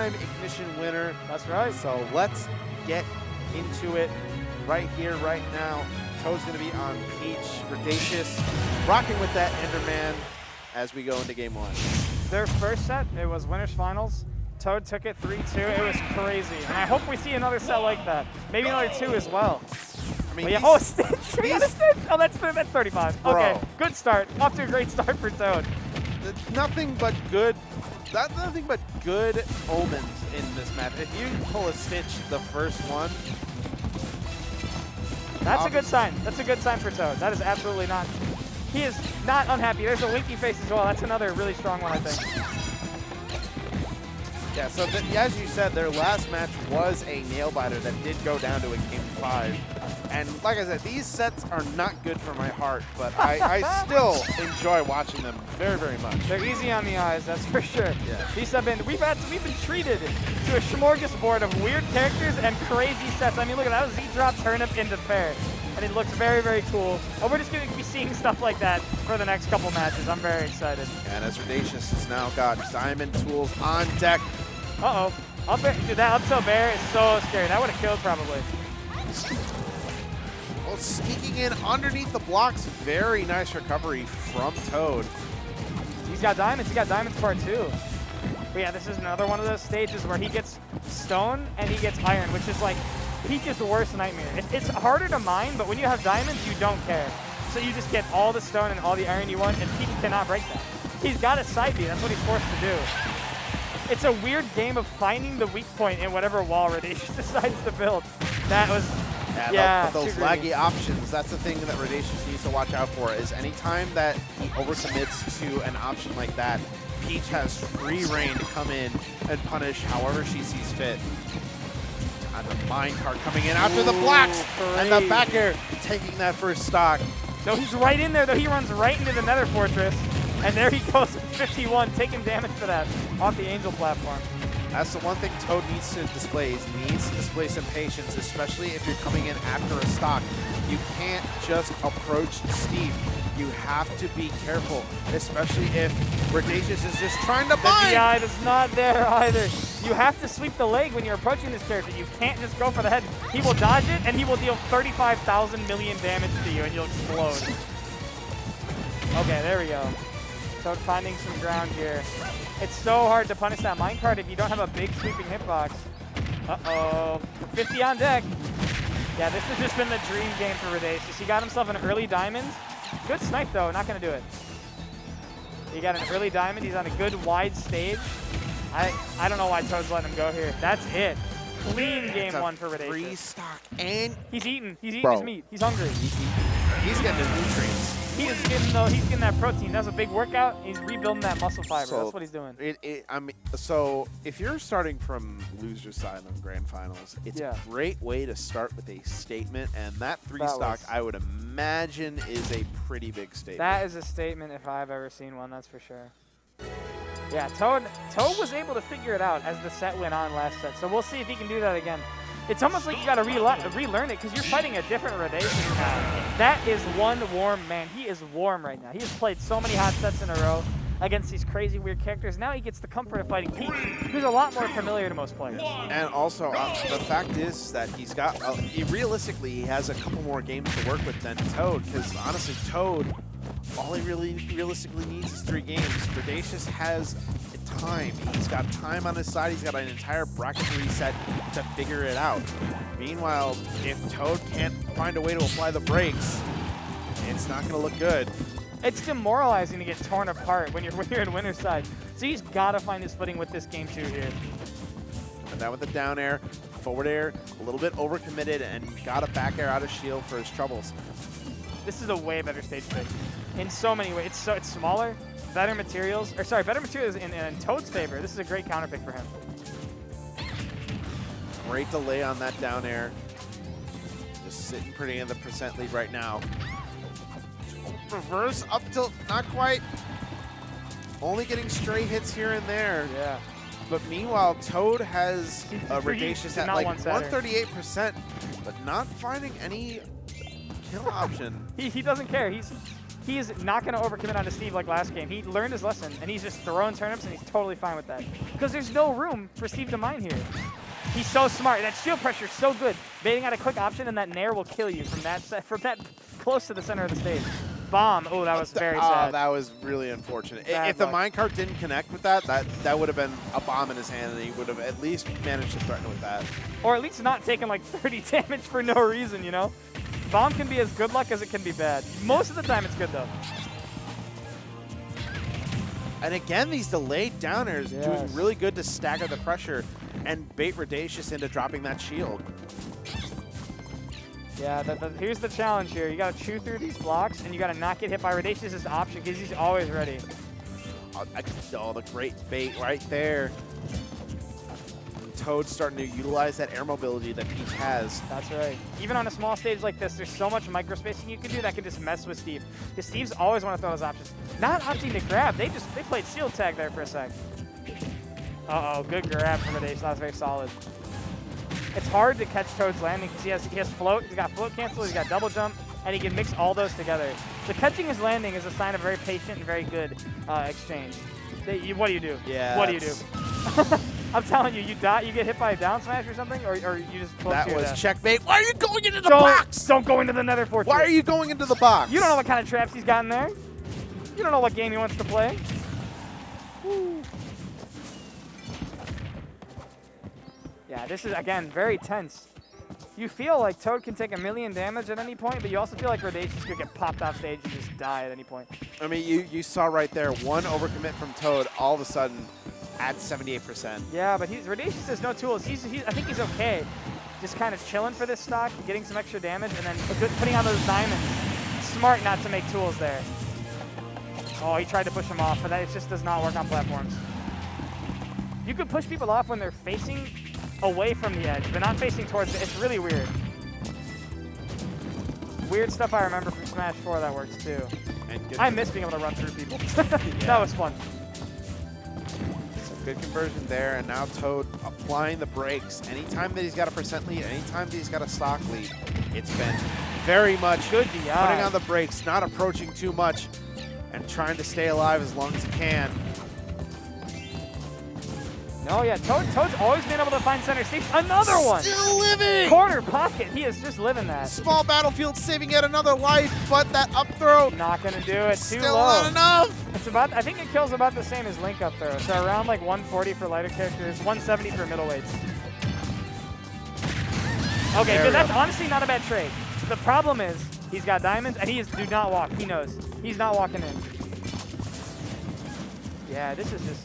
two-time Ignition winner. That's right. So let's get into it right here, right now. Toad's going to be on Peach. Redacious rocking with that Enderman as we go into game one. Their first set, it was winners finals. Toad took it 3-2. It was crazy. And I hope we see another set like that. Maybe another 2 as well. I mean, Yeah, oh, a stitch. We got a stitch. Oh, that's 35. Bro. Okay, good start. Off to a great start for Toad. Nothing but good. Nothing but good omens in this match. If you pull a stitch the first one, that's a good sign. That's a good sign for Toad. That is absolutely not. He is not unhappy. There's a winky face as well. That's another really strong one, I think. Yeah, so as you said, their last match was a nail-biter that did go down to a game 5. And like I said, these sets are not good for my heart, but I still enjoy watching them very, very much. They're easy on the eyes, that's for sure. Yeah. These have been, we've been treated to a smorgasbord of weird characters and crazy sets. I mean, look at that, Z-drop turnip into fair. And it looks very, very cool. And we're just going to be seeing stuff like that for the next couple matches. I'm very excited. And as Redacious has now got diamond tools on deck. Uh-oh. Dude, that up tilt bear is so scary. That would have killed probably. Well, sneaking in underneath the blocks. Very nice recovery from Toad. He's got diamonds. He got diamonds part 2. But yeah, this is another one of those stages where he gets stone and he gets iron, which is like Peach's worst nightmare. It's harder to mine, but when you have diamonds, you don't care. So you just get all the stone and all the iron you want, and Peach cannot break that. He's got a side B. That's what he's forced to do. It's a weird game of finding the weak point in whatever wall Redacious decides to build. That was, yeah, those laggy options, that's the thing that Redacious needs to watch out for, is anytime that he overcommits to an option like that, Peach has free reign to come in and punish however she sees fit. And the minecart coming in after the blocks, and the back air taking that first stock. No, he's right in there, though. He runs right into the nether fortress. And there he goes with 51, taking damage for that off the angel platform. That's the one thing Toad needs to display, is he needs to display some patience, especially if you're coming in after a stock. You can't just approach steep. You have to be careful, especially if Redacious is just trying to mine. The DI is not there either. You have to sweep the leg when you're approaching this character. You can't just go for the head. He will dodge it, and he will deal 35,000 million damage to you, and you'll explode. Okay, there we go. Toad finding some ground here. It's so hard to punish that minecart if you don't have a big sweeping hitbox. Uh-oh. 50 on deck. Yeah, this has just been the dream game for Redacious. He got himself an early diamond. Good snipe, though. Not going to do it. He got an early diamond. He's on a good wide stage. I don't know why Toad's letting him go here. That's it. Clean game one for Redacious. Free stock, and he's eating his meat. He's hungry. He's getting his nutrients. He's getting that protein. That's a big workout. He's rebuilding that muscle fiber. So that's what he's doing. So if you're starting from loser's side on grand finals, it's a great way to start with a statement. And that stock, I would imagine, is a pretty big statement. That is a statement if I've ever seen one. That's for sure. Yeah, Toad was able to figure it out as the set went on last set. So we'll see if he can do that again. It's almost like you got to relearn it because you're fighting a different Redacious now. That is one warm man. He is warm right now. He has played so many hot sets in a row against these crazy weird characters. Now he gets the comfort of fighting Peach, who's a lot more familiar to most players. And also, the fact is that he's got, realistically, he has a couple more games to work with than Toad, because honestly, Toad, all he really realistically needs is 3 games. Redacious has time. He's got time on his side. He's got an entire bracket reset to figure it out. Meanwhile, if Toad can't find a way to apply the brakes, it's not going to look good. It's demoralizing to get torn apart when you're in winner's side. So he's got to find his footing with this game 2 here. And that with the down air, forward air, a little bit overcommitted, and got a back air out of shield for his troubles. This is a way better stage pick in so many ways. It's smaller, better materials, better materials in Toad's favor. This is a great counter pick for him. Great delay on that down air. Just sitting pretty in the percent lead right now. Reverse up tilt, not quite. Only getting stray hits here and there. Yeah. But meanwhile, Toad has Redacious at like 138%, but not finding any kill option. He doesn't care. He is not going to overcommit onto Steve like last game. He learned his lesson, and he's just throwing turnips, and he's totally fine with that. Because there's no room for Steve to mine here. He's so smart. That shield pressure is so good. Baiting out a quick option, and that nair will kill you from that close to the center of the stage. Bomb. Oh, that was very sad. That was really unfortunate. Bad If the luck. minecart didn't connect with that would have been a bomb in his hand, and he would have at least managed to threaten with that. Or at least not taking like 30 damage for no reason, you know? Bomb can be as good luck as it can be bad. Most of the time, it's good, though. And again, these delayed downers Yes. doing really good to stagger the pressure and bait Redacious into dropping that shield. Yeah, here's the challenge here. You got to chew through these blocks, and you got to not get hit by Redacious' option because he's always ready. Oh, the great bait right there. Toad's starting to utilize that air mobility that Peach has. That's right. Even on a small stage like this, there's so much microspacing you can do that can just mess with Steve. Because Steve's always want to throw his options. Not opting to grab. They played shield tag there for a sec. Uh-oh, good grab from Redacious. That was very solid. It's hard to catch Toad's landing because he has float. He's got float cancel. He's got double jump, and he can mix all those together. So catching his landing is a sign of very patient and very good exchange. What do you do? Yeah. What do you do? I'm telling you, you die. You get hit by a down smash or something, or you just float That to your was death. checkmate. Why are you going into the box? Don't go into the Nether Fortress. Why are you going into the box? You don't know what kind of traps he's got in there. You don't know what game he wants to play. Woo. Yeah, this is, again, very tense. You feel like Toad can take 1,000,000 damage at any point, but you also feel like Redacious could get popped off stage and just die at any point. I mean, you saw right there, one overcommit from Toad, all of a sudden at 78%. Yeah, but Redacious has no tools. I think he's okay. Just kind of chilling for this stock, getting some extra damage, and then putting on those diamonds. Smart not to make tools there. Oh, he tried to push him off, but that just does not work on platforms. You could push people off when they're facing away from the edge, but not facing towards it. It's really weird. Weird stuff I remember from Smash 4 that works too. I miss being able to run through people. That was fun. Good conversion there, and now Toad applying the brakes. Anytime that he's got a percent lead, anytime that he's got a stock lead, it's been very much Good DI. putting on the brakes, not approaching too much, and trying to stay alive as long as he can. No, yeah, Toad's always been able to find center stage. Another one! Still living! Corner pocket, he is just living that. Small battlefield saving yet another life, but that up throw Not gonna do it, too still low. not enough. It's about, I think it kills about the same as Link up throw. So around like 140 for lighter characters, 170 for middleweights. Okay, There good. we That's go. honestly not a bad trade. The problem is he's got diamonds and do not walk. He knows. He's not walking in. Yeah, this is just,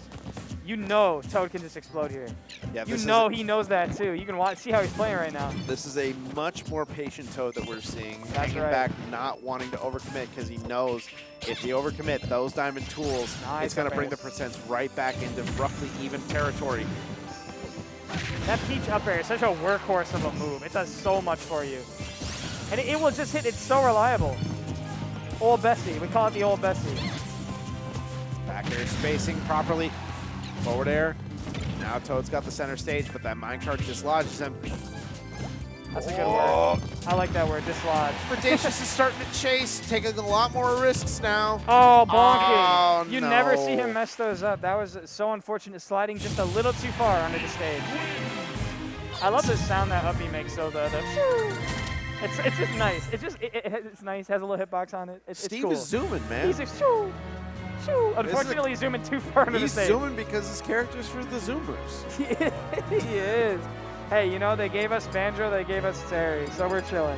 you know Toad can just explode here. Yeah, You know he knows that too. You can see how he's playing right now. This is a much more patient Toad that we're seeing. That's Hanging right. back, not wanting to overcommit because he knows if he overcommit those diamond tools, Nice it's going to up bring the airs. percents right back into roughly even territory. That Peach up air is such a workhorse of a move. It does so much for you. And it will just hit. It's so reliable. Old Bessie. We call it the old Bessie. Back air spacing properly. Forward air. Now Toad's got the center stage, but that minecart dislodges him. That's a good word. I like that word, dislodge. Redacious is starting to chase, taking a lot more risks now. Oh, bonking. Oh, You never see no. him mess those up. That was so unfortunate, sliding just a little too far under the stage. I love the sound that Uppy makes, though. It's just nice. It's nice. Has a little hitbox on it. It's Steve cool. is zooming, man. He's like, shoo, shoo. Unfortunately, he's zooming too far under the He's stage. zooming because his character's for the zoomers. He is. Hey, you know, they gave us Banjo, they gave us Terry, so we're chilling.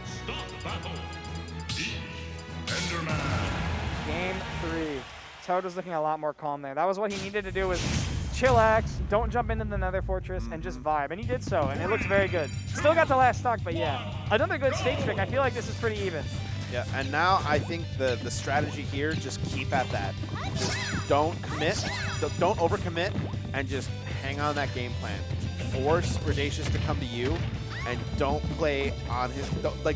Stop battle. Enderman. Game 3. Toad was looking a lot more calm there. That was what he needed to do, was chillax, don't jump into the Nether Fortress, and just vibe. And he did so, and it looks very good. Still got the last stock, but yeah. Another good stage pick. I feel like this is pretty even. Yeah, and now I think the strategy here, just keep at that. Just don't commit, don't overcommit, and just hang on that game plan. Force Redacious to come to you, and don't play on his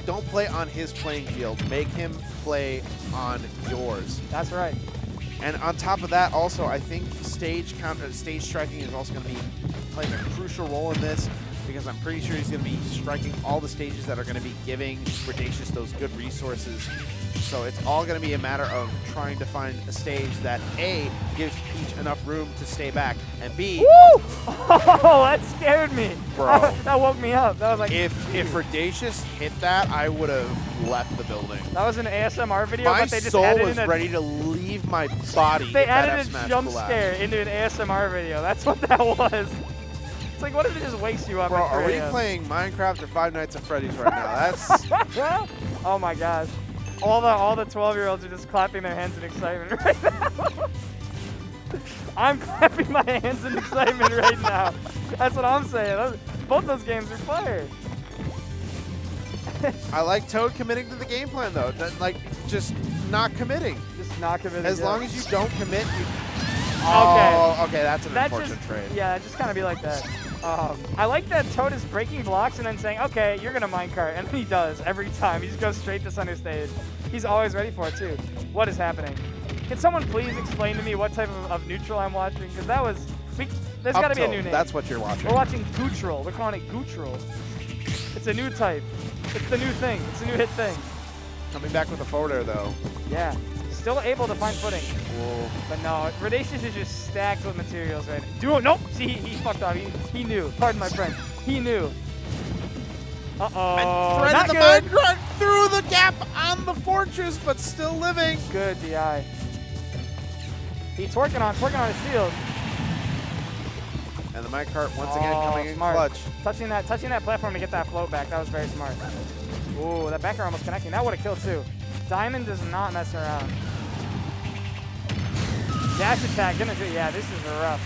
don't play on his playing field. Make him play on yours. That's right. And on top of that, also I think stage striking is also going to be playing a crucial role in this, because I'm pretty sure he's going to be striking all the stages that are going to be giving Redacious those good resources. So it's all going to be a matter of trying to find a stage that A, gives Peach enough room to stay back, and B... Woo! Oh, that scared me. Bro. That woke me up. That was like... If Redacious hit that, I would have left the building. That was an ASMR video, My but they just soul added was in a... ready to leave my body. They if that added a F-smash jump collapsed. scare into an ASMR video. That's what that was. It's like, what if it just wakes you up? Bro, at are 3 we a.m.? playing Minecraft or Five Nights at Freddy's right now? That's... Oh my gosh. All the 12-year-olds are just clapping their hands in excitement right now. I'm clapping my hands in excitement right now. That's what I'm saying. Both those games are fire. I like Toad committing to the game plan, though. Like, just not committing. Just not committing. As long as you don't commit, you... Okay. Oh, okay, that's an That unfortunate just, trade. yeah, just kind of be like that. I like that Toad is breaking blocks and then saying, okay, you're going to minecart. And then he does every time. He just goes straight to center stage. He's always ready for it, too. What is happening? Can someone please explain to me what type of neutral I'm watching? Because that was... There's got to be a new name. That's what you're watching. We're watching Gootral. We're calling it Gootral. It's a new type. It's the new thing. It's a new hit thing. Coming back with a forward air, though. Yeah. Still able to find footing. Whoa. But no, Redacious is just stacked with materials right now. Dude, nope! See, he fucked up. He knew. Pardon my French. He knew. Uh-oh. And Not threaded good. the minecart through the gap on the fortress, but still living. Good DI. He's twerking on his shield. And the minecart once again coming in smart. clutch. Touching that platform to get that float back. That was very smart. Ooh, that back air almost connecting. That would have killed too. Diamond does not mess around. Dash attack, gonna do, yeah, this is rough.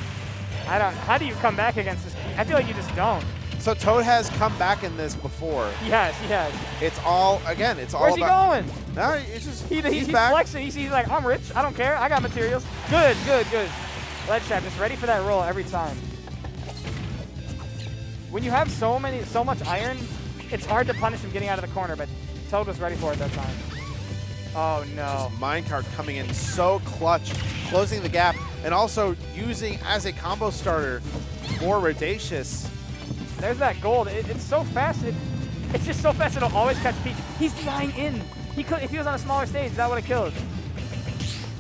How do you come back against this? I feel like you just don't. So Toad has come back in this before. He has. It's all, again, it's all Where's he going? No, it's just, He's back. flexing. He's like, I'm rich. I don't care. I got materials. Good. Ledge trap, just ready for that roll every time. When you have so much iron, it's hard to punish him getting out of the corner, but Toad was ready for it that time. Oh, no. Just minecart coming in so clutch, closing the gap, and also using as a combo starter for Redacious. There's that gold. It's so fast. It's just so fast it'll always catch Peach. He's dying in. He could, if he was on a smaller stage, that would have killed.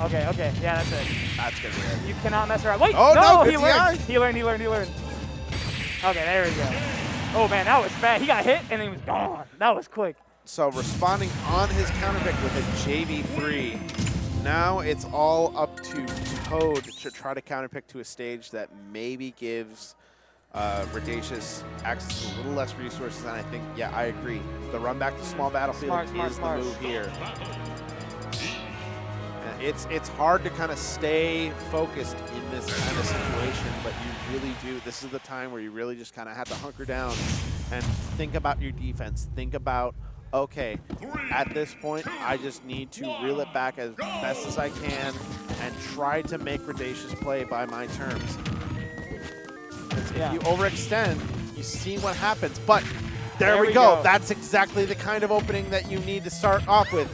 Okay. Yeah, that's it. That's going to be it. You cannot mess around. Wait, Oh, no, he good learned. DI. He learned. Okay, there we go. Oh, man, that was bad. He got hit, and he was gone. That was quick. So responding on his counter pick with a JV3. Now it's all up to Toad to try to counter pick to a stage that maybe gives Redacious access to a little less resources. And I think, yeah, I agree. The run back to small battlefield is the move here. And it's hard to kind of stay focused in this kind of situation, but you really do. This is the time where you really just kind of have to hunker down and think about your defense. Think about, okay, at this point, I just need to reel it back as best as I can and try to make Redacious play by my terms. If you overextend, you see what happens. But there we go. That's exactly the kind of opening that you need to start off with.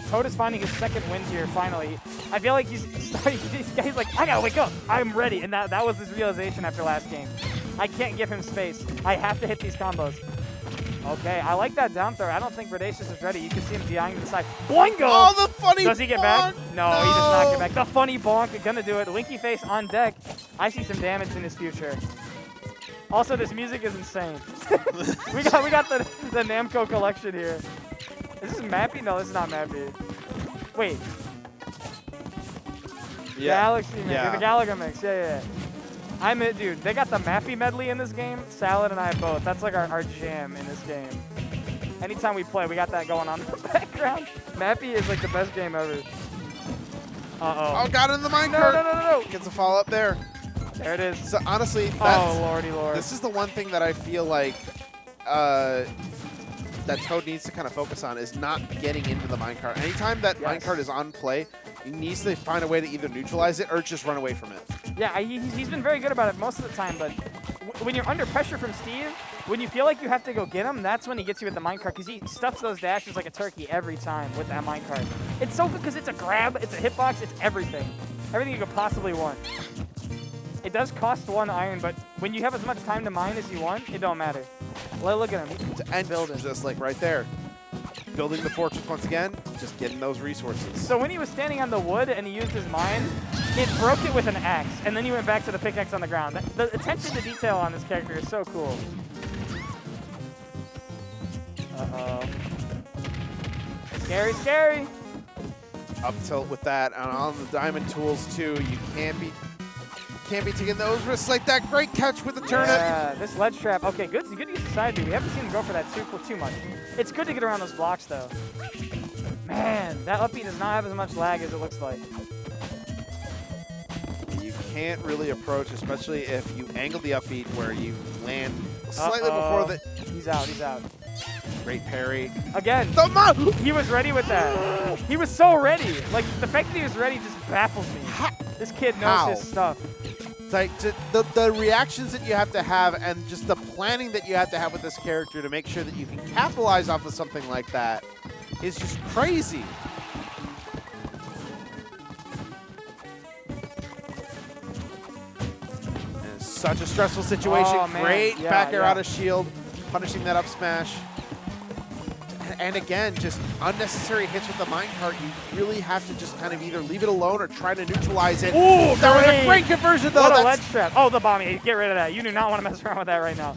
Toad is finding his second win here, finally. I feel like he's like, I gotta wake up. I'm ready. And that was his realization after last game. I can't give him space. I have to hit these combos. Okay, I like that down throw. I don't think Redacious is ready. You can see him DIing to the side. Boingo! Oh, the funny Does he get bonk? back? No, he does not get back. The funny bonk, gonna do it. Winky face on deck. I see some damage in his future. Also, this music is insane. we got the Namco collection here. Is this Mappy? No, this is not Mappy. Wait. Yeah. Galaxy mix. Yeah. The Galaga mix. Yeah. I'm it, dude. They got the Mappy medley in this game. Salad and I both. That's like our jam in this game. Anytime we play, we got that going on in the background. Mappy is like the best game ever. Uh-oh. Oh, got in the minecart. No. Gets a follow up there. There it is. So honestly, Oh, lordy lord. this is the one thing that I feel like that Toad needs to kind of focus on is not getting into the minecart. Anytime that minecart is on play, he needs to find a way to either neutralize it or just run away from it. Yeah, he's been very good about it most of the time, but when you're under pressure from Steve, when you feel like you have to go get him, that's when he gets you with the minecart, because he stuffs those dashes like a turkey every time with that minecart. It's so good because it's a grab, it's a hitbox, it's everything. Everything you could possibly want. It does cost 1 iron, but when you have as much time to mine as you want, it don't matter. Look at him. And building. just like right there. Building the fortress once again, just getting those resources. So when he was standing on the wood and he used his mine, it broke it with an axe, and then he went back to the pickaxe on the ground. The attention to detail on this character is so cool. Uh-oh. Scary, scary. Up tilt with that, and on the diamond tools too. You can't be taking those risks like that. Great catch with the turnip. Yeah, this ledge trap. Okay, good to use the side B. We haven't seen him go for that too much. It's good to get around those blocks though. Man, that up B does not have as much lag as it looks like. You can't really approach, especially if you angle the upbeat where you land slightly before the. He's out. He's out. Great parry. Again, he was ready with that. He was so ready. Like, the fact that he was ready just baffles me. This kid knows his stuff. Like, the reactions that you have to have and just the planning that you have to have with this character to make sure that you can capitalize off of something like that is just crazy. And it's such a stressful situation. Oh, man. Great Yeah, back air yeah. out of shield, punishing that up smash. And again, just unnecessary hits with the minecart. You really have to just kind of either leave it alone or try to neutralize it. Ooh, that was a great conversion, though. What a ledge trap. Oh, the bomb. Get rid of that. You do not want to mess around with that right now.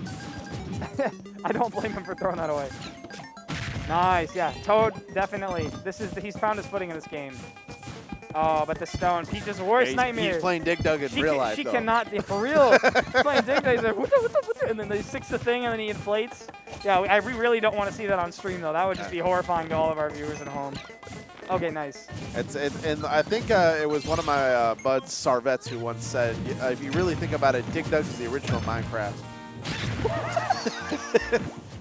I don't blame him for throwing that away. Nice. Yeah, Toad, definitely. He's found his footing in this game. Oh, but the stone. Peach's worst nightmare. He's playing Dig Dug in real life, She though. cannot, for real. He's playing Dig Dug. He's like, what, and then he sticks the thing and then he inflates. Yeah, we really don't want to see that on stream, though. That would just be horrifying to all of our viewers at home. Okay, nice. And I think it was one of my buds, Sarvets, who once said, if you really think about it, Dig Dug is the original Minecraft.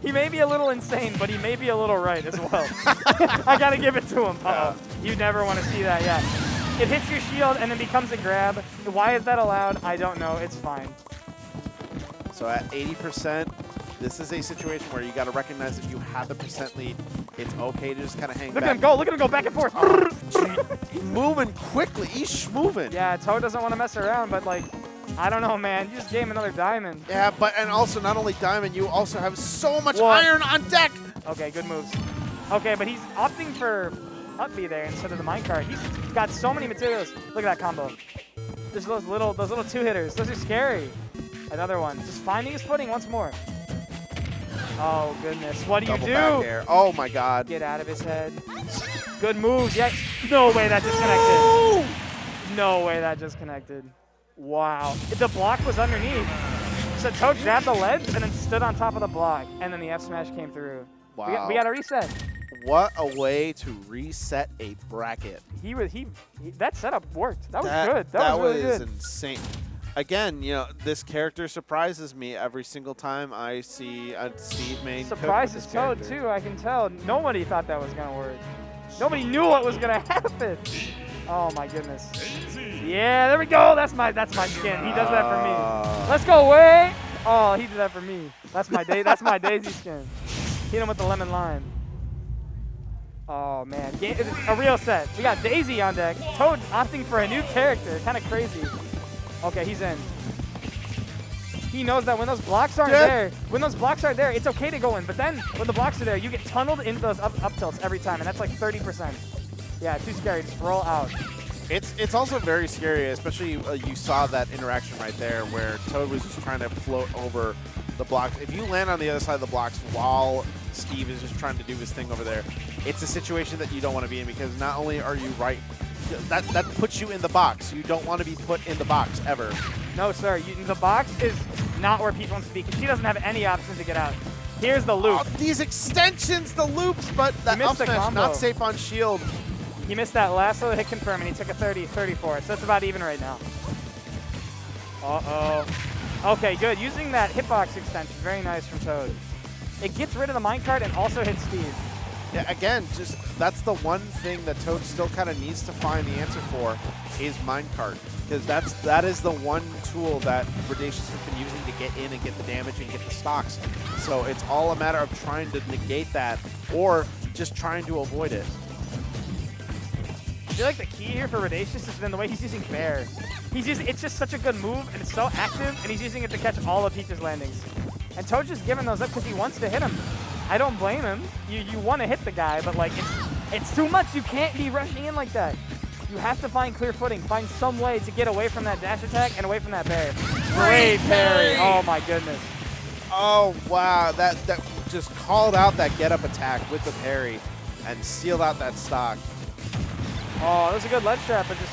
He may be a little insane, but he may be a little right as well. I got to give it to him. Uh-oh. You never want to see that, yeah. It hits your shield and then becomes a grab. Why is that allowed? I don't know. It's fine. So at 80%, this is a situation where you got to recognize if you have the percent lead, it's okay to just kind of hang back. Look at him go. Look at him go back and forth. Moving quickly. He's moving. Yeah, Toad doesn't want to mess around, but like, I don't know, man. You just gave him another diamond. Yeah, and also not only diamond, you also have so much iron on deck. Okay, good moves. Okay, but he's opting for up B there instead of the minecart. He's got so many materials. Look at that combo. There's those little two-hitters. Those are scary. Another one. Just finding his footing once more. Oh, goodness. What do you do? Back air. Oh, my God. Get out of his head. Good moves. Yeah. No way that disconnected. No way that disconnected. Wow. The block was underneath. So Toad grabbed the ledge and then stood on top of the block. And then the F smash came through. Wow. We got to reset. What a way to reset a bracket. That setup worked. That was good. That was really good. Insane. Again, you know, this character surprises me every single time I see Steve main. Surprises Toad too, I can tell. Nobody thought that was gonna work. Nobody knew what was gonna happen. Oh my goodness. Yeah, there we go. That's my skin. He does that for me. Let's go away. Oh, he did that for me. That's my Daisy skin. Hit him with the lemon lime. Oh man, a real set. We got Daisy on deck. Toad opting for a new character. Kind of crazy. Okay, he's in. He knows that when those blocks aren't there, it's okay to go in. But then when the blocks are there, you get tunneled into those up tilts every time, and that's like 30%. Yeah, too scary. Just roll out. It's also very scary, especially you saw that interaction right there where Toad was just trying to float over the blocks. If you land on the other side of the blocks while Steve is just trying to do his thing over there, it's a situation that you don't want to be in because not only are you right, that puts you in the box. You don't want to be put in the box ever. No, sir. The box is not where Peach wants to be because she doesn't have any options to get out. Here's the loop. Oh, these extensions, the loops, but that up smash not safe on shield. He missed that last little hit confirm, and he took a 30 for it, so it's about even right now. Uh-oh. Okay, good. Using that hitbox extension, very nice from Toad. It gets rid of the minecart and also hits Steve. Yeah, again, just that's the one thing that Toad still kind of needs to find the answer for is minecart, because that is the one tool that Redacious has been using to get in and get the damage and get the stocks. So it's all a matter of trying to negate that or just trying to avoid it. I feel like the key here for Redacious has been the way he's using Bear. It's just such a good move, and it's so active, and he's using it to catch all of Peach's landings. And Toad's just giving those up because he wants to hit him. I don't blame him. You want to hit the guy, but like it's too much. You can't be rushing in like that. You have to find clear footing, find some way to get away from that dash attack and away from that parry. Great parry. Oh my goodness. Oh wow, that just called out that get up attack with the parry and sealed out that stock. Oh, that was a good ledge trap, but just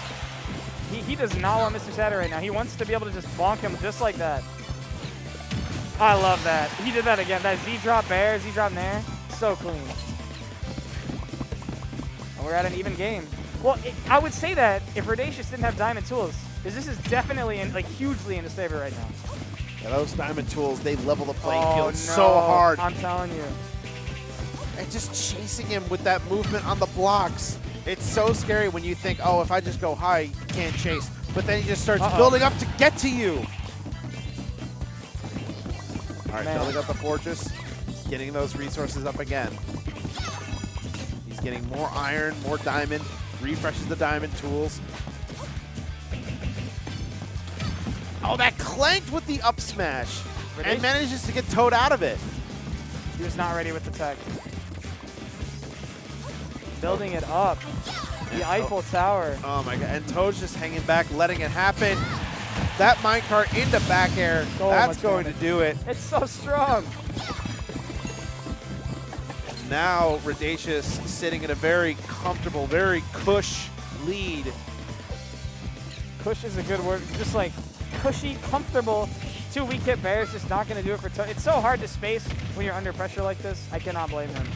he does not want Mr. Saturn right now. He wants to be able to just bonk him just like that. I love that. He did that again. That Z-drop bair, Z-drop nair, so clean. And we're at an even game. Well, I would say that if Redacious didn't have diamond tools, because this is definitely hugely in his favor right now. Yeah, those diamond tools, they level the playing Oh, field no. so hard. I'm telling you. And just chasing him with that movement on the blocks. It's so scary when you think, oh, if I just go high, you can't chase. But then he just starts building up to get to you. All right, building up the fortress, getting those resources up again. He's getting more iron, more diamond, refreshes the diamond tools. Oh, that clanked with the up smash and manages to get Toad out of it. He was not ready with the tech. Building it up. The Eiffel Tower. Oh my god, and Toad's just hanging back, letting it happen. That minecart into back air, that's going to do it. It's so strong. Now Redacious sitting in a very comfortable, very cush lead. Cush is a good word. Just like cushy, comfortable. 2 weak hit bears just not going to do it for Toad. It's so hard to space when you're under pressure like this. I cannot blame him.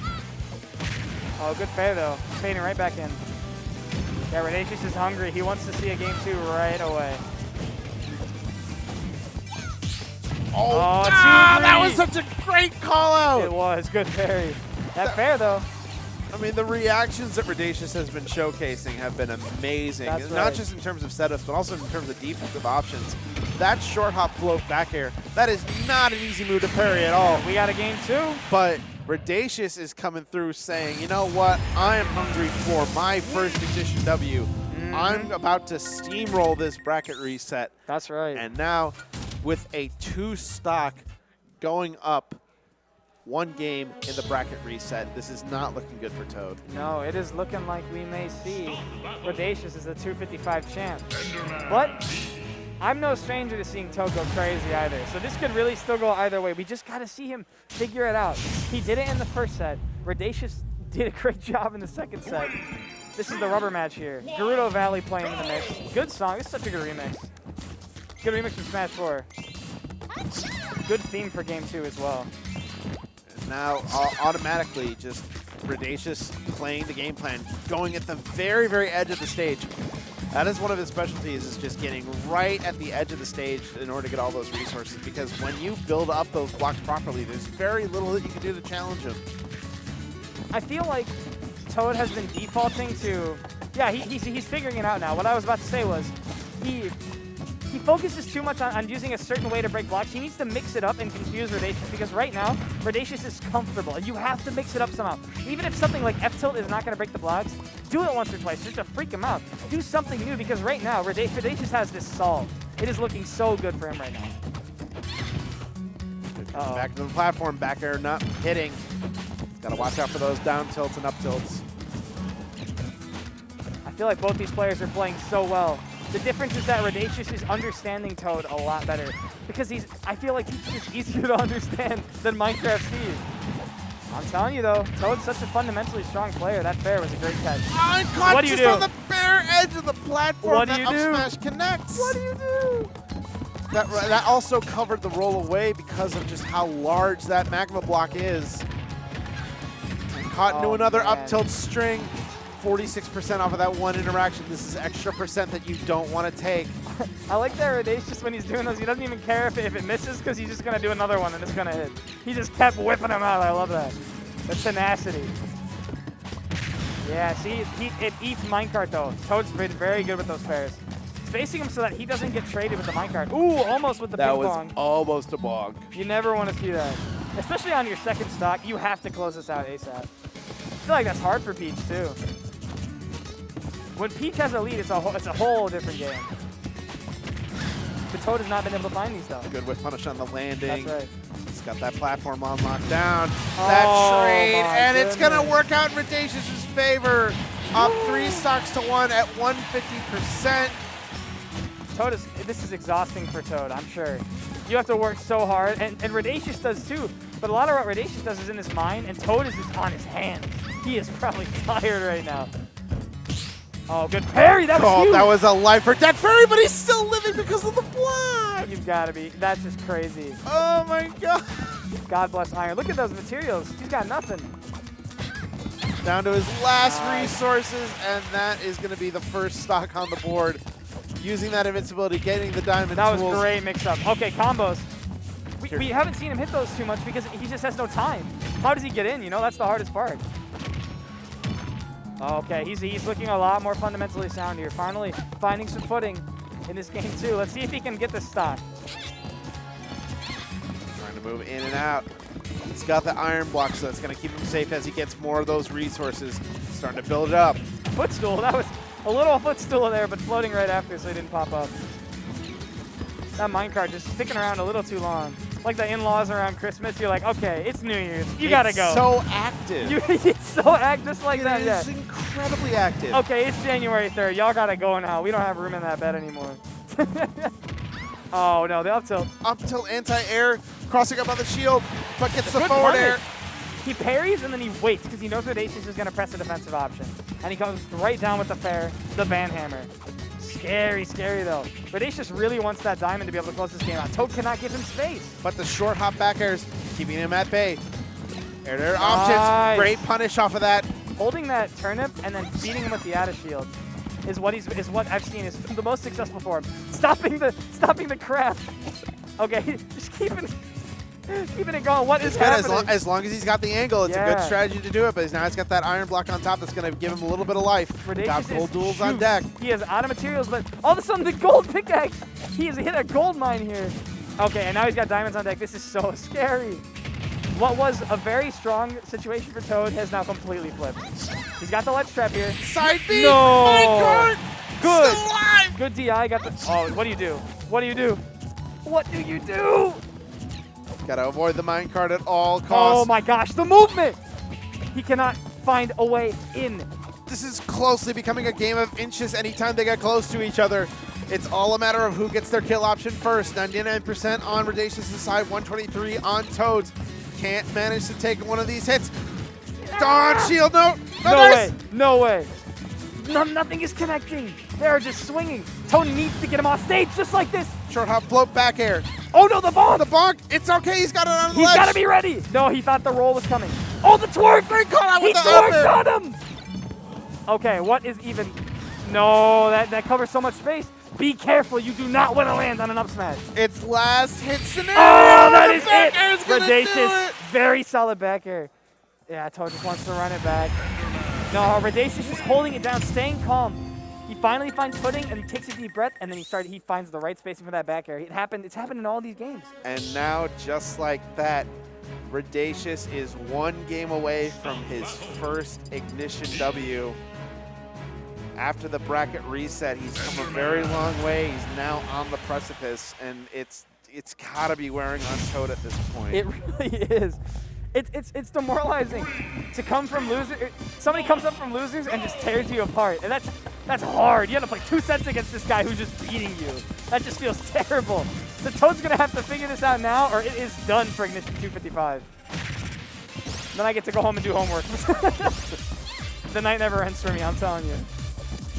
Oh, good fair though. Fading right back in. Yeah, Redacious is hungry. He wants to see a game 2 right away. Oh, that was such a great call out. It was. Good parry. That fair though. I mean, the reactions that Redacious has been showcasing have been amazing. That's Not right. just in terms of setups, but also in terms of defensive options. That short hop float back air, that is not an easy move to parry at all. We got a game 2. But Redacious is coming through saying, you know what, I am hungry for my first edition W. I'm about to steamroll this bracket reset. That's right. And now, with a 2 stock going up 1 game in the bracket reset, this is not looking good for Toad. No, it is looking like we may see Redacious as the 255 champ. But I'm no stranger to seeing Toad go crazy either. So this could really still go either way. We just got to see him figure it out. He did it in the first set. Redacious did a great job in the second set. This is the rubber match here. Gerudo Valley playing in the mix. Good song. It's such a good remix. Good remix from Smash 4. Good theme for game 2 as well. And now, automatically, just Redacious playing the game plan, going at the very, very edge of the stage. That is one of his specialties, is just getting right at the edge of the stage in order to get all those resources, because when you build up those blocks properly, there's very little that you can do to challenge him. I feel like Toad has been defaulting to, yeah, he's figuring it out now. What I was about to say was, he focuses too much on using a certain way to break blocks. He needs to mix it up and confuse Redacious, because right now, Redacious is comfortable, and you have to mix it up somehow. Even if something like F-tilt is not going to break the blocks, do it once or twice just to freak him out. Do something new, because right now, Redacious has this solved. It is looking so good for him right now. Back to the platform, back air not hitting. Got to watch out for those down tilts and up tilts. I feel like both these players are playing so well. The difference is that Redacious is understanding Toad a lot better, because I feel like he's just easier to understand than Minecraft Steve. I'm telling you though, Toad's such a fundamentally strong player. That fair was a great catch. What do you do? On the bare edge of the platform, what do you that do? up smash connects. What do you do? That also covered the roll away because of just how large that magma block is. And caught into another up tilt string. 46% off of that one interaction. This is extra percent that you don't want to take. I like that Redacious, when he's doing those, he doesn't even care if it misses, because he's just going to do another one and it's going to hit. He just kept whipping him out. I love that. The tenacity. Yeah, see, it eats minecart though. Toad's been very good with those pairs. Spacing him so that he doesn't get traded with the minecart. Ooh, almost with the ping pong. That was almost a bog. You never want to see that. Especially on your second stock, you have to close this out ASAP. I feel like that's hard for Peach too. When Peach has a lead, it's a whole different game. but Toad has not been able to find these, though. Good whip punish on the landing. That's right. He's got that platform on lockdown. That trade, and it's going to work out in Redacious's favor. Up 3 stocks to 1 at 150%. Toad this is exhausting for Toad, I'm sure. You have to work so hard, and Redacious does too. But a lot of what Redacious does is in his mind, and Toad is just on his hands. He is probably tired right now. Oh, good parry. That was huge. That was a life or death parry, but he's still living because of the block. You've got to be. That's just crazy. Oh, my God. God bless Iron. Look at those materials. He's got nothing. Down to his last resources, and that is going to be the first stock on the board. Using that invincibility, getting the diamond That tools. was great mix-up. Okay, combos. We haven't seen him hit those too much because he just has no time. How does he get in? You know, that's the hardest part. Okay, he's looking a lot more fundamentally sound here. Finally finding some footing in this game too. Let's see if he can get this stock. Trying to move in and out. He's got the iron block, so it's going to keep him safe as he gets more of those resources. Starting to build it up. Footstool, that was a little footstool there, but floating right after, so he didn't pop up. That minecart just sticking around a little too long. Like the in-laws around Christmas, you're like, okay, it's New Year's. You gotta go. It's so active. It's so active, just like that. It's incredibly active. Okay, it's January 3rd. Y'all gotta go now. We don't have room in that bed anymore. Oh no, the up tilt. Up tilt anti-air, crossing up on the shield, but gets the Good forward punish. air. He parries and then he waits because he knows Redacious is gonna press a defensive option. And he comes right down with the fair, the Van Hammer. Scary, scary though. Redacious really wants that diamond to be able to close this game out. Toad cannot give him space. But the short hop back airs, keeping him at bay. Air options, great punish off of that. Holding that turnip and then beating him with the Ada shield is what I've seen is the most successful for him. Stopping the crap. Okay, just keeping it going. What is happening? As long as he's got the angle, it's a good strategy to do it. But now he's got that iron block on top that's going to give him a little bit of life. Got gold duels on deck. He has out of materials, but all of a sudden the gold pickaxe. He has hit a gold mine here. Okay, and now he's got diamonds on deck. This is so scary. What was a very strong situation for Toad has now completely flipped. He's got the ledge trap here. Side B. No. Minecart. Good. Still alive. Good DI. Got the. Oh, what do you do? What do you do? What do you do? Gotta avoid the minecart at all costs. Oh my gosh, the movement! He cannot find a way in. This is closely becoming a game of inches anytime they get close to each other. It's all a matter of who gets their kill option first. 99% on Redacious' side, 123 on Toad's. Can't manage to take one of these hits. Dawn shield, no! No way. Nothing is connecting. They're just swinging. Toad needs to get him off stage just like this. Short hop, float, back air. Oh no, the bonk! The bonk, it's okay, he's got it on the ledge. He's gotta be ready. No, he thought the roll was coming. Oh, the twerk! Great call out He with the twerked on him! Okay, what is even... No, that covers so much space. Be careful, you do not want to land on an up smash. It's last hit scenario. Oh, that is it! Redacious, very solid back air. Yeah, Toad just wants to run it back. No, Redacious is holding it down, staying calm. He finally finds footing and he takes a deep breath and then he finds the right spacing for that back air. It's happened in all these games. And now, just like that, Redacious is one game away from his first Ignition W. After the bracket reset, he's come a very long way. He's now on the precipice, and it's gotta be wearing on Toad at this point. It really is. It's demoralizing to come from losers. Somebody comes up from losers and just tears you apart, and that's hard. You have to play 2 sets against this guy who's just beating you. That just feels terrible. So Toad's gonna have to figure this out now, or it is done for Ignition 255. Then I get to go home and do homework. The night never ends for me, I'm telling you.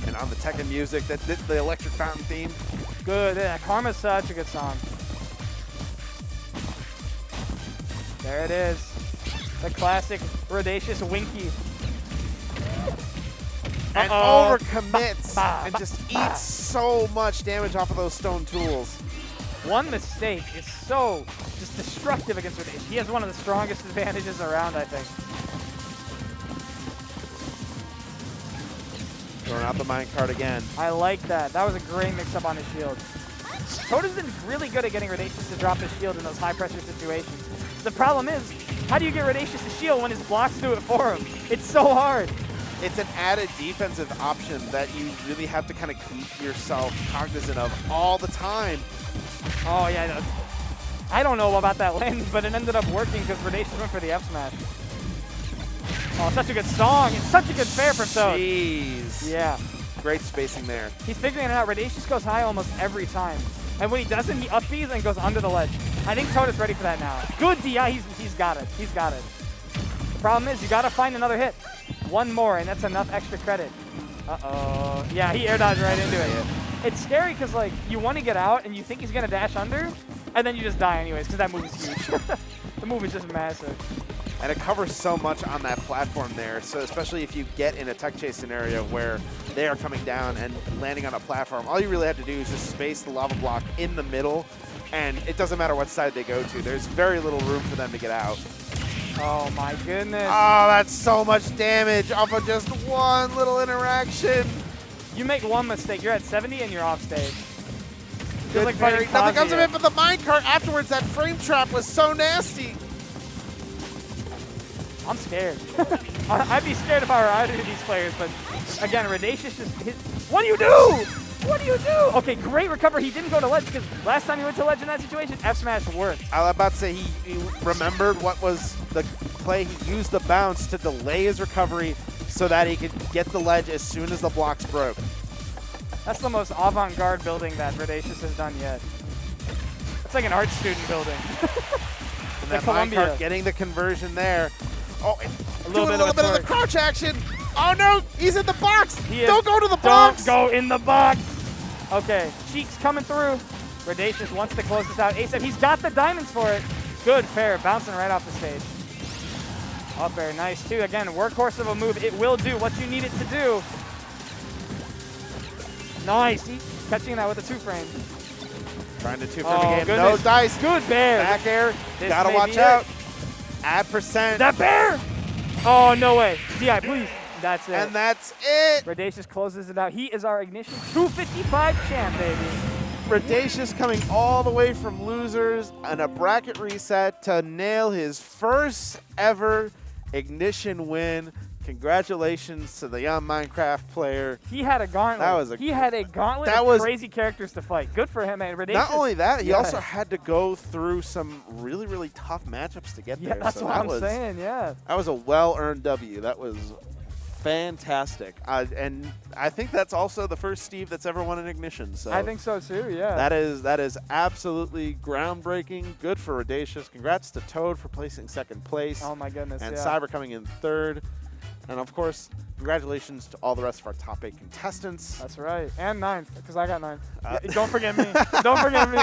And on the Tekken music, the electric fountain theme. Good, yeah, Karma's such a good song. There it is. The classic Redacious Winky. And overcommits and just eats so much damage off of those stone tools. One mistake is so just destructive against Redacious. He has one of the strongest advantages around, I think. Throwing out the minecart again. I like that. That was a great mix-up on his shield. Toad has been really good at getting Redacious to drop his shield in those high-pressure situations. The problem is, how do you get Redacious to shield when his blocks do it for him? It's so hard. It's an added defensive option that you really have to kind of keep yourself cognizant of all the time. Oh, yeah. I don't know about that landing, but it ended up working because Redacious went for the F smash. Oh, such a good song. It's such a good fair from Toad. Jeez. Yeah. Great spacing there. He's figuring it out. Redacious goes high almost every time. And when he doesn't, he up Bs and goes under the ledge. I think Toad is ready for that now. Good DI. He's got it. He's got it. The problem is you got to find another hit. One more, and that's enough extra credit. Uh-oh. Yeah, he air dodged right into it. It's scary because, like, you want to get out, and you think he's going to dash under, and then you just die anyways because that move is huge. The move is just massive. And it covers so much on that platform there. So especially if you get in a tech chase scenario where they are coming down and landing on a platform, all you really have to do is just space the lava block in the middle, and it doesn't matter what side they go to. There's very little room for them to get out. Oh my goodness. Oh, that's so much damage off of just one little interaction. You make one mistake, you're at 70 and you're off stage. Good like parry. fighting Nothing comes of Kazuya. it but the minecart afterwards. That frame trap was so nasty. I'm scared. I'd be scared if I were either of these players, but again, Redacious just hit. What do you do? What do you do? Okay, great recovery. He didn't go to ledge because last time he went to ledge in that situation, F smash worked. I was about to say he remembered what was the play. He used the bounce to delay his recovery so that he could get the ledge as soon as the blocks broke. That's the most avant-garde building that Redacious has done yet. It's like an art student building. And that Columbia. minecart getting the conversion there. Oh, A doing little a little bit of the torque. crouch action. Oh no, he's in the box. He is- Don't go to the box. Don't go in the box. Okay, Cheeks coming through. Redacious wants to close this out ASAP. He's got the diamonds for it. Good fair, bouncing right off the stage. Up air, nice too. Again, workhorse of a move. It will do what you need it to do. Nice. He's catching that with a 2-frame. Trying to 2-frame the game. No goodness. dice. Good bear. Back air. This Gotta may watch be out. it. Add percent. That bear. Oh, no way. DI, please. That's it. And that's it. Redacious closes it out. He is our Ignition 255 champ, baby. Redacious coming all the way from losers and a bracket reset to nail his first ever Ignition win. Congratulations to the young Minecraft player. He had a gauntlet. That was a- he had a gauntlet that of was- crazy characters to fight. Good for him, man. Redacious. Not only that, he Yeah. also had to go through some really, really tough matchups to get Yeah, there. that's So what that I'm was, saying, yeah. That was a well-earned W. That was fantastic. And I think that's also the first Steve that's ever won an Ignition. So I think so too, yeah. that is absolutely groundbreaking. Good for Redacious. Congrats to Toad for placing second place. Oh my goodness, And yeah. Cyber coming in third. And of course, congratulations to all the rest of our top 8 contestants. That's right. And 9th, because I got 9th. Don't forget me. Don't forget me.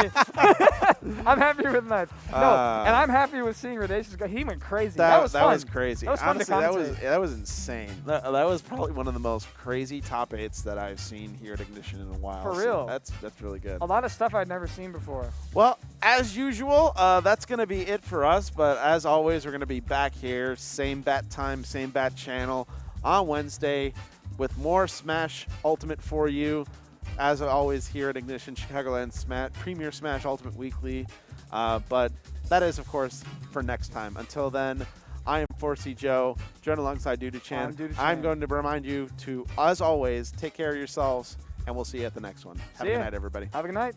I'm happy with 9th. No, and I'm happy with seeing Redacious go. He went crazy. That was fun. That was crazy. That was fun Honestly, to that commentate. was insane. That was probably one of the most crazy top 8s that I've seen here at Ignition in a while. For So real. that's really good. A lot of stuff I'd never seen before. Well, as usual, that's going to be it for us. But as always, we're going to be back here, same bat time, same bat channel on Wednesday with more Smash Ultimate for you. As always, here at Ignition, Chicagoland Premier Smash Ultimate Weekly. But that is, of course, for next time. Until then, I am 4C Joe, joined alongside Duda-chan. I'm Duda-chan. I'm going to remind you to, as always, take care of yourselves, and we'll see you at the next one. Have a See good ya. night, everybody. Have a good night.